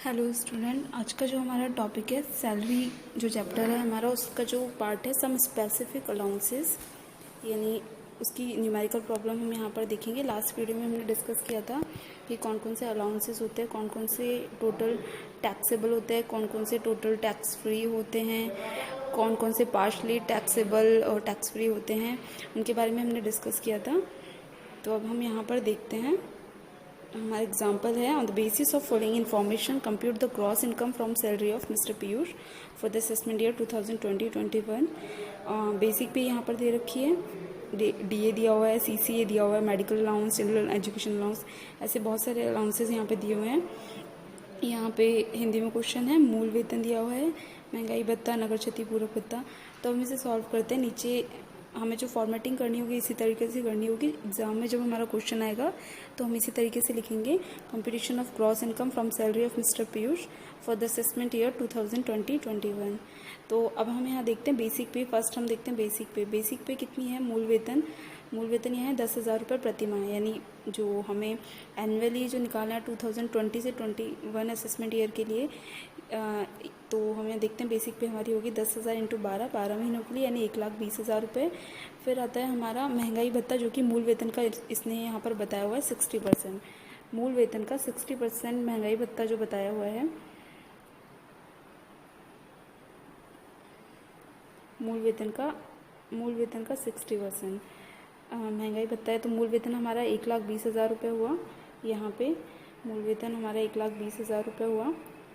Hello student, आज का जो हमारा टॉपिक है सैलरी जो चैप्टर है हमारा, उसका जो पार्ट है सम स्पेसिफिक अलाउंसेस, यानी उसकी न्यूमेरिकल प्रॉब्लम हम यहाँ पर देखेंगे। लास्ट वीडियो में हमने डिस्कस किया था कि कौन कौन से अलाउंसेस होते हैं, कौन कौन से टोटल टैक्सेबल होते हैं, कौन कौन से टोटल टैक्स फ्री होते हैं, कौन कौन से पार्शली टैक्सेबल और टैक्स फ्री होते हैं, उनके बारे में हमने डिस्कस किया था। तो अब हम यहाँ पर देखते हैं, हमारा एग्जाम्पल है on the basis of following information compute the gross income from salary of mister Piyush for the assessment year 2020-21। Basic पे यहाँ पर दे रखी है, डीए दिया हुआ है, सीसीए दिया हुआ है, medical allowance, children education allowance, ऐसे बहुत सारे अलाउंसेस यहाँ पे दिए हुए हैं। यहाँ पे हिंदी में क्वेश्चन है, मूल वेतन दिया हुआ है, महंगाई भत्ता, नगर क्षतिपूरक भत्ता। तो हम इसे सॉल्व करते हैं। नीचे हमें जो फॉर्मेटिंग करनी होगी इसी तरीके से करनी होगी। एग्जाम में जब हमारा क्वेश्चन आएगा तो हम इसी तरीके से लिखेंगे, computation of gross income from salary of mister Piyush for the assessment year 2020-21। तो अब हम यहाँ देखते हैं बेसिक पे। फर्स्ट हम देखते हैं बेसिक पे। बेसिक पे कितनी है? मूल वेतन यहाँ है 10,000 रुपये प्रति माह, यानी जो हमें एनुअली जो निकालना है 2020 से 21 असेसमेंट ईयर के लिए। तो हम यहाँ देखते हैं बेसिक पे हमारी होगी 10,000 इंटू 12 महीनों के लिए, यानी 1,20,000 रुपये। फिर आता है हमारा महंगाई भत्ता, जो कि मूल वेतन का इसने यहाँ पर बताया हुआ है 60%। मूल वेतन का 60% महंगाई भत्ता जो बताया हुआ है, मूल वेतन का 60% महंगाई भत्ता है। तो मूल वेतन हमारा 1,20,000 रुपये हुआ। यहाँ पे मूल वेतन हमारा 1,20,000 रुपये हुआ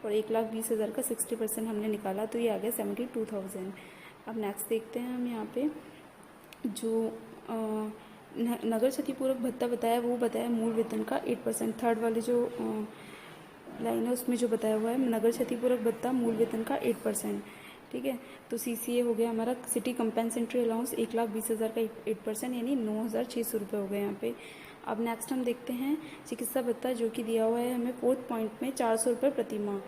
और 1,20,000 का 60% हमने निकाला, तो ये आ गया 72,000। अब नेक्स्ट देखते हैं हम यहाँ पे जो नगर क्षतिपूरक भत्ता बताया, वो बताया मूल वेतन का 8%। थर्ड वाले जो लाइन है उसमें जो बताया हुआ है नगर क्षतिपूरक भत्ता मूल वेतन का 8%। ठीक है, तो सीसीए हो गया हमारा सिटी कंपेंसेटरी अलाउंस 1,20,000 का 8%, यानी 9,600 रुपये हो गए यहाँ पे। अब नेक्स्ट हम देखते हैं चिकित्सा भत्ता, जो कि दिया हुआ है हमें 4th पॉइंट में 400 रुपये प्रति माह।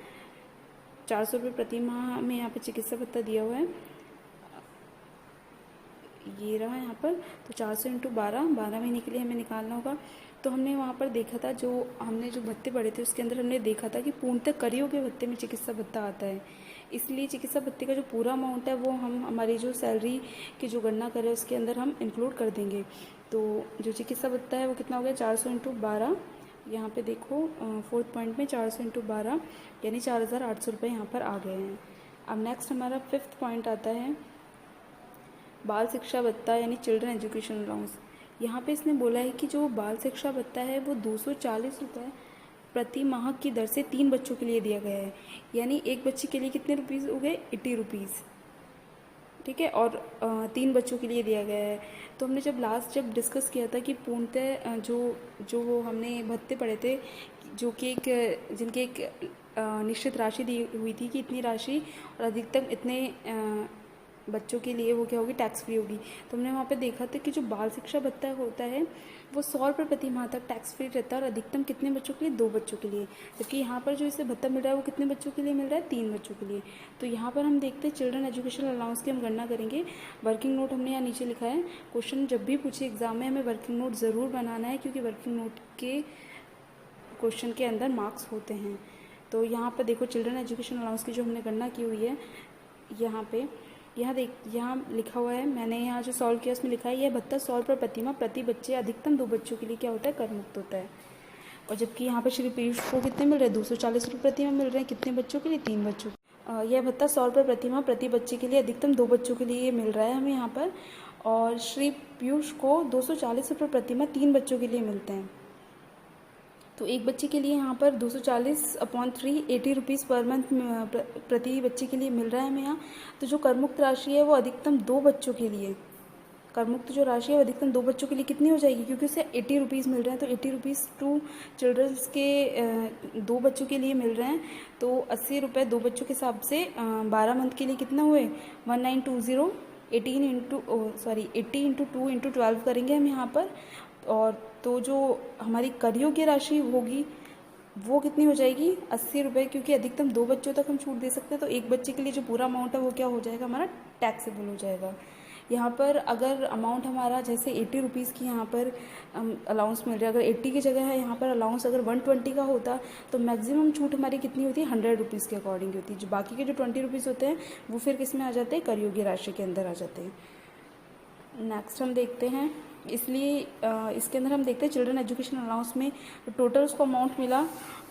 400 रुपये प्रति माह में यहाँ पे चिकित्सा भत्ता दिया हुआ है, ये रहा यहाँ पर। तो 400 इंटू 12 महीने के लिए हमें निकालना होगा। तो हमने वहाँ पर देखा था, जो हमने जो भत्ते पढ़े थे उसके अंदर हमने देखा था कि पूर्णतः करियों के भत्ते में चिकित्सा भत्ता आता है, इसलिए चिकित्सा भत्ते का जो पूरा अमाउंट है वो हम हमारी जो सैलरी की जो गणना करें उसके अंदर हम इंक्लूड कर देंगे। तो जो चिकित्सा भत्ता है वो कितना हो गया? 400 इंटू 12, यहाँ पे देखो 4th पॉइंट में 400 इंटू 12, यानी 4,800 रुपये यहाँ पर आ गए हैं। अब नेक्स्ट हमारा 5th पॉइंट आता है बाल शिक्षा भत्ता, यानी चिल्ड्रन एजुकेशन अलाउंस। यहाँ पे इसने बोला है कि जो बाल शिक्षा भत्ता है वो 240 रुपये प्रति माह की दर से 3 बच्चों के लिए दिया गया है, यानी एक बच्चे के लिए कितने रुपीज़ हो गए? 80 रुपीज़। ठीक है, और 3 बच्चों के लिए दिया गया है। तो हमने जब डिस्कस किया था कि पूर्णतः जो हमने भत्ते पढ़े थे, जो कि जिनके एक निश्चित राशि दी हुई थी कि इतनी राशि और अधिकतम इतने बच्चों के लिए वो क्या होगी? टैक्स फ्री होगी। तो हमने वहाँ पे देखा था कि जो बाल शिक्षा भत्ता होता है वो 100 रुपये प्रति माह तक टैक्स फ्री रहता है, और अधिकतम कितने बच्चों के लिए? 2 बच्चों के लिए। जबकि यहाँ पर जो इसे भत्ता मिल रहा है वो कितने बच्चों के लिए मिल रहा है? 3 बच्चों के लिए। तो यहाँ पर हम देखते हैं चिल्ड्रन एजुकेशन अलाउंस की हम गणना करेंगे। वर्किंग नोट हमने यहाँ नीचे लिखा है। क्वेश्चन जब भी पूछे एग्जाम में हमें वर्किंग नोट ज़रूर बनाना है, क्योंकि वर्किंग नोट के क्वेश्चन के अंदर मार्क्स होते हैं। तो यहाँ पर देखो चिल्ड्रन एजुकेशन अलाउंस की जो हमने गणना की हुई है, यहाँ लिखा हुआ है, मैंने यहाँ जो सॉल्व किया उसमें लिखा है यह भत्ता 100 रुपये प्रति माह प्रति बच्चे अधिकतम 2 बच्चों के लिए क्या होता है? कर मुक्त होता है। और जबकि यहाँ पर श्री पीयूष को कितने मिल रहे हैं? 240 रुपये प्रति माह मिल रहे हैं। कितने बच्चों के लिए? 3 बच्चों। यह भत्ता 100 रुपये प्रति माह प्रति बच्चे के लिए अधिकतम 2 बच्चों के लिए मिल रहा है हमें यहाँ पर। और श्री पीयूष को 240 रुपये प्रति माह 3 बच्चों के लिए मिलते हैं। तो एक बच्चे के लिए यहाँ पर 240/3 80 रुपीज़ पर मंथ प्रति बच्चे के लिए मिल रहा है हमें यहाँ। तो जो करमुक्त राशि है वो अधिकतम 2 बच्चों के लिए, करमुक्त जो राशि है वो अधिकतम 2 बच्चों के लिए कितनी हो जाएगी? क्योंकि उसे 80 रुपीज़ मिल रहे हैं, तो 80 रुपीज़ टू चिल्ड्रंस के 2 बच्चों के लिए मिल रहे हैं। तो 80 रुपये 2 बच्चों के हिसाब से 12 मंथ के लिए कितना हुए? 1920 80 इंटू 2 इंटू 12 करेंगे हम यहाँ पर। और तो जो हमारी कर योग्य राशि होगी वो कितनी हो जाएगी? 80 रुपये, क्योंकि अधिकतम 2 बच्चों तक हम छूट दे सकते हैं। तो एक बच्चे के लिए जो पूरा अमाउंट है वो क्या हो जाएगा? हमारा टैक्सेबल हो जाएगा। यहाँ पर अगर अमाउंट हमारा जैसे 80 रुपीज़ की यहाँ पर अलाउंस मिल रहा है, अगर 80 की जगह है यहाँ पर अलाउंस अगर 120 का होता तो मैक्सिमम छूट हमारी कितनी होती है, 100 रुपीज़ के अकॉर्डिंग होती है। जो बाकी के जो 20 रुपीज़ होते हैं वो फिर किस में आ जाते हैं, कर योग्य राशि के अंदर आ जाते हैं। नेक्स्ट हम देखते हैं, इसलिए इसके अंदर हम देखते हैं चिल्ड्रन एजुकेशन अलाउंस में टोटल उसको अमाउंट मिला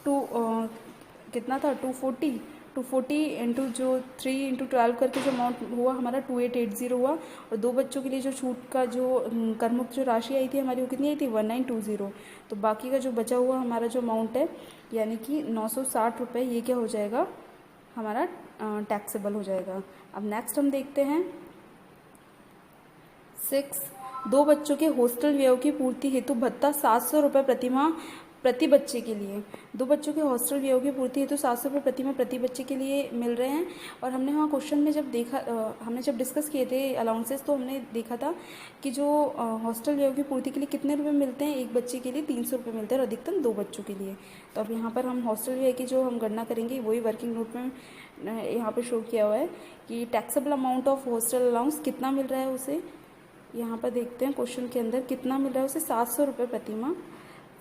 कितना था 240 इंटू जो 3 इंटू 12 करके जो अमाउंट हुआ हमारा 2880 हुआ। और 2 बच्चों के लिए जो छूट का जो करमुक्त जो राशि आई थी हमारी वो कितनी आई थी 1920। तो बाकी का जो बचा हुआ हमारा जो अमाउंट है यानी कि 960 रुपये, ये क्या हो जाएगा हमारा टैक्सेबल हो जाएगा। अब नेक्स्ट हम देखते हैं 6, 2 बच्चों के हॉस्टल व्यय की पूर्ति हेतु भत्ता 700 रुपये प्रतिमाह प्रति बच्चे के लिए। 2 बच्चों के हॉस्टल व्यय की पूर्ति हेतु 700 रुपये प्रतिमाह प्रति बच्चे के लिए मिल रहे हैं। और हमने वहाँ क्वेश्चन में जब देखा, हमने जब डिस्कस किए थे अलाउंसेस, तो हमने देखा था कि जो हॉस्टल व्यय की पूर्ति के लिए कितने रुपए मिलते हैं, एक बच्चे के लिए 300 रुपये मिलते हैं और अधिकतम 2 बच्चों के लिए। तो अब यहाँ पर हम हॉस्टल व्यय की जो हम गणना करेंगे वही वर्किंग नोट में यहाँ पर शो किया हुआ है कि taxable amount of hostel allowance कितना मिल रहा है उसे। यहाँ पर देखते हैं क्वेश्चन के अंदर कितना मिल रहा है उसे, 700 रुपये प्रतिमाह,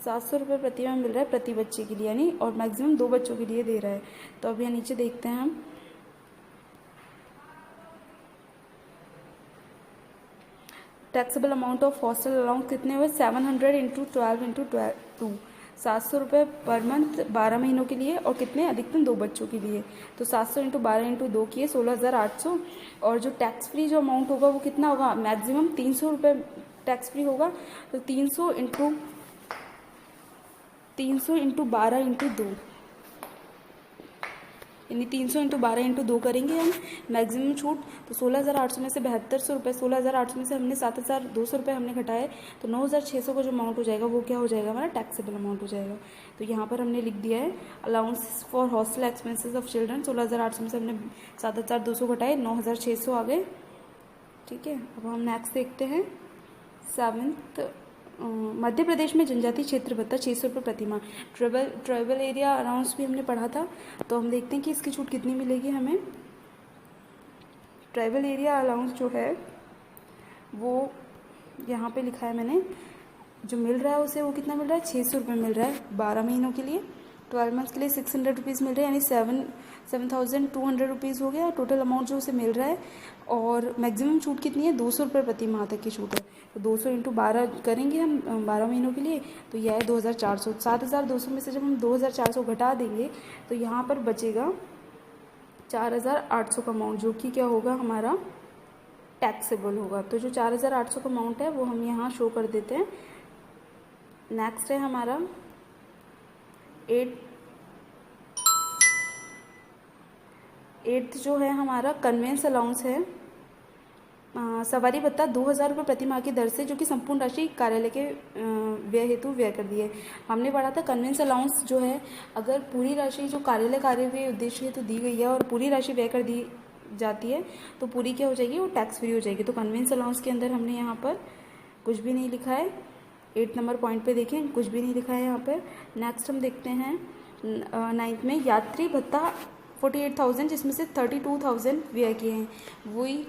700 रुपये प्रतिमाह मिल रहा है प्रति बच्चे के लिए, यानी और मैक्सिमम 2 बच्चों के लिए दे रहा है। तो अब यहाँ नीचे देखते हैं हम taxable amount of hostel allowance कितने हुए, 700 इंटू 12 इंटू 2, 700 रुपये पर मंथ 12 महीनों के लिए और कितने अधिकतम 2 बच्चों के लिए। तो 700 इंटू 12 इंटू 2 किए 16,800। और जो टैक्स फ्री जो अमाउंट होगा वो कितना होगा, मैक्सिमम 300 रुपये टैक्स फ्री होगा। तो 300 इंटू 12 इंटू 2 यानी 300 इंटू 12 इंटू 2 करेंगे हम मैक्सिमम छूट। तो 16,800 में से 7200 रुपये, 16,800 में से हमने 7,200 रुपये हमने घटाए तो 9,600 का जो अमाउंट हो जाएगा वो क्या हो जाएगा, हमारा टैक्सेबल अमाउंट हो जाएगा। तो यहाँ पर हमने लिख दिया है allowance for hostel expenses of children, 16,800 में से हमने 7,200 घटाए, 9,600 आ गए। ठीक है, अब हम नेक्स्ट देखते हैं 7th, मध्य प्रदेश में जनजातीय क्षेत्र भत्ता 600 रुपये प्रतिमाह। ट्राइबल एरिया अलाउंस भी हमने पढ़ा था, तो हम देखते हैं कि इसकी छूट कितनी मिलेगी हमें। ट्राइबल एरिया अलाउंस जो है वो यहाँ पे लिखा है मैंने, जो मिल रहा है उसे वो कितना मिल रहा है, 600 रुपये मिल रहा है 12 महीनों के लिए। 12 मंथ्स के लिए 600 रुपीज़ मिल रहे हैं, यानी 7,200 रुपीज़ हो गया टोटल अमाउंट जो उसे मिल रहा है। और मैक्सिमम छूट कितनी है, 200 रुपये प्रति माह तक की छूट है। तो 200 इंटू 12 करेंगे हम 12 महीनों के लिए, तो यह है 2,400। 7,200 में से जब हम 2,400 घटा देंगे तो यहाँ पर बचेगा 4,800 का अमाउंट, जो कि क्या होगा हमारा टैक्सेबल होगा। तो जो 4,800 का अमाउंट है वो हम यहाँ शो कर देते हैं। नेक्स्ट है हमारा 8th जो है हमारा कन्वेंस अलाउंस है, सवारी भत्ता 2,000 रुपये प्रति माह की दर से, जो कि संपूर्ण राशि कार्यालय के व्यय हेतु व्यय कर दी है। हमने पढ़ा था कन्वेंस अलाउंस जो है, अगर पूरी राशि जो कार्यालय कार्य के उद्देश्य हेतु दी गई है और पूरी राशि व्यय कर दी जाती है तो पूरी क्या हो जाएगी, वो टैक्स फ्री हो जाएगी। तो कन्वेंस अलाउंस के अंदर हमने यहाँ पर कुछ भी नहीं लिखा है। 8 नंबर पॉइंट पे देखें, कुछ भी नहीं लिखा है यहाँ पर। नेक्स्ट हम देखते हैं 9th में यात्री भत्ता 48,000, जिसमें से 32,000 व्यय किए हैं। वही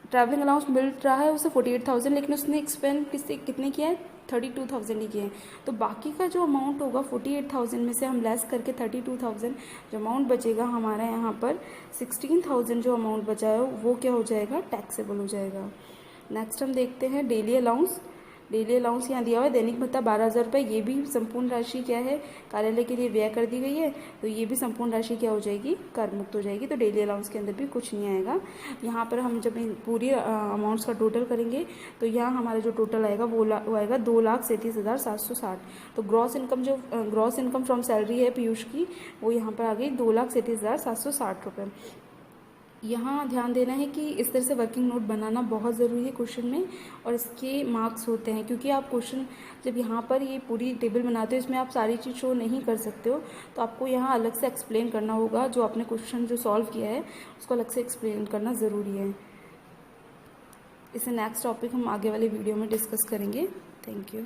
ट्रैवलिंग अलाउंस मिल रहा है उसे 48,000, लेकिन उसने एक्सपेंड कितने किया है, 32,000 ही किए हैं। तो बाकी का जो अमाउंट होगा 48,000 में से हम लेस करके 32,000 जो अमाउंट बचेगा हमारा यहाँ पर 16,000 जो अमाउंट बचा है वो क्या हो जाएगा, टैक्सेबल हो जाएगा। नेक्स्ट हम देखते हैं डेली अलाउंस। डेली अलाउंस यहाँ दिया हुआ है, दैनिक भत्ता 12,000 रुपये, ये भी संपूर्ण राशि क्या है, कार्यालय के लिए व्यय कर दी गई है, तो ये भी संपूर्ण राशि क्या हो जाएगी, कर मुक्त हो जाएगी। तो डेली अलाउंस के अंदर भी कुछ नहीं आएगा। यहाँ पर हम जब पूरी अमाउंट्स का टोटल करेंगे तो यहाँ हमारा जो टोटल आएगा वो आएगा 2,37,760। तो ग्रॉस इनकम फ्रॉम सैलरी है पीयूष की, वो यहाँ पर आ गई 2,37,760 रुपये। यहाँ ध्यान देना है कि इस तरह से वर्किंग नोट बनाना बहुत ज़रूरी है क्वेश्चन में, और इसके मार्क्स होते हैं, क्योंकि आप क्वेश्चन जब यहाँ पर ये पूरी टेबल बनाते हो इसमें आप सारी चीज़ शो नहीं कर सकते हो, तो आपको यहाँ अलग से एक्सप्लेन करना होगा। जो आपने क्वेश्चन जो सॉल्व किया है उसको अलग से एक्सप्लेन करना ज़रूरी है। इसे नेक्स्ट टॉपिक हम आगे वाले वीडियो में डिस्कस करेंगे। Thank you.